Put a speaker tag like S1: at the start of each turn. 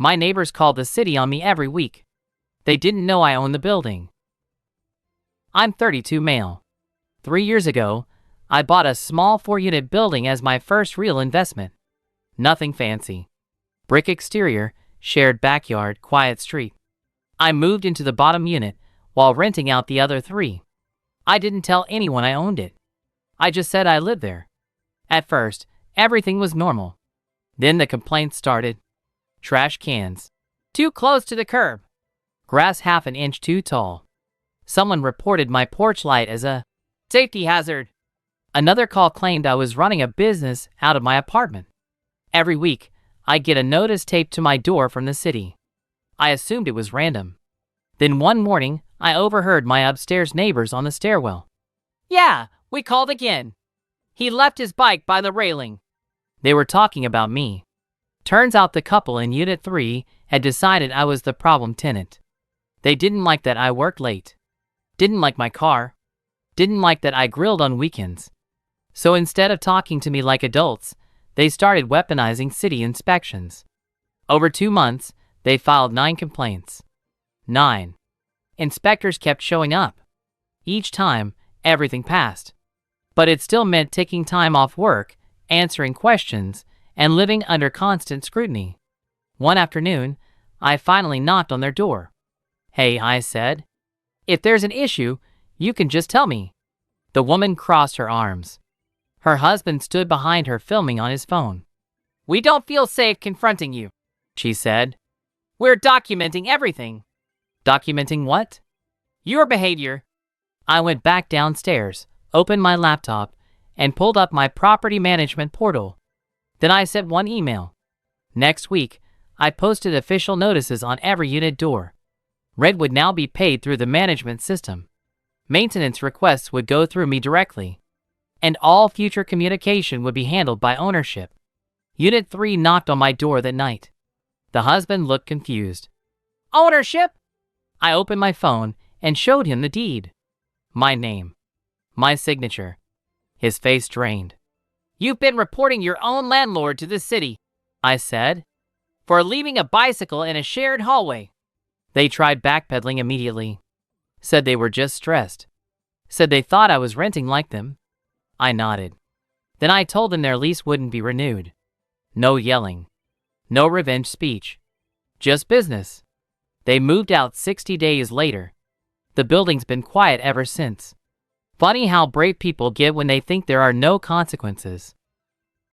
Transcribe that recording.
S1: My neighbors called the city on me every week. They didn't know I owned the building. I'm 32 male. 3 years ago, I bought a small 4-unit building as my first real investment. Nothing fancy. Brick exterior, shared backyard, quiet street. I moved into the bottom unit while renting out the other 3. I didn't tell anyone I owned it. I just said I lived there. At first, everything was normal. Then the complaints started. Trash cans. Too close to the curb. Grass half an inch too tall. Someone reported my porch light as a safety hazard. Another call claimed I was running a business out of my apartment. Every week, I get a notice taped to my door from the city. I assumed it was random. Then one morning, I overheard my upstairs neighbors on the stairwell. "Yeah, we called again. He left his bike by the railing." They were talking about me. Turns out the couple in Unit 3 had decided I was the problem tenant. They didn't like that I worked late. Didn't like my car. Didn't like that I grilled on weekends. So instead of talking to me like adults, they started weaponizing city inspections. Over 2 months, they filed 9 complaints. 9. Inspectors kept showing up. Each time, everything passed. But it still meant taking time off work, answering questions, and living under constant scrutiny. One afternoon, I finally knocked on their door. "Hey," I said. "If there's an issue, you can just tell me." The woman crossed her arms. Her husband stood behind her filming on his phone. "We don't feel safe confronting you," she said. "We're documenting everything." "Documenting what?" "Your behavior." I went back downstairs, opened my laptop, and pulled up my property management portal. Then I sent one email. Next week, I posted official notices on every unit door. Rent would now be paid through the management system. Maintenance requests would go through me directly. And all future communication would be handled by ownership. Unit 3 knocked on my door that night. The husband looked confused. "Ownership?" I opened my phone and showed him the deed. My name. My signature. His face drained. "You've been reporting your own landlord to the city," I said, "for leaving a bicycle in a shared hallway." They tried backpedaling immediately. Said they were just stressed. Said they thought I was renting like them. I nodded. Then I told them their lease wouldn't be renewed. No yelling. No revenge speech. Just business. They moved out 60 days later. The building's been quiet ever since. Funny how brave people get when they think there are no consequences.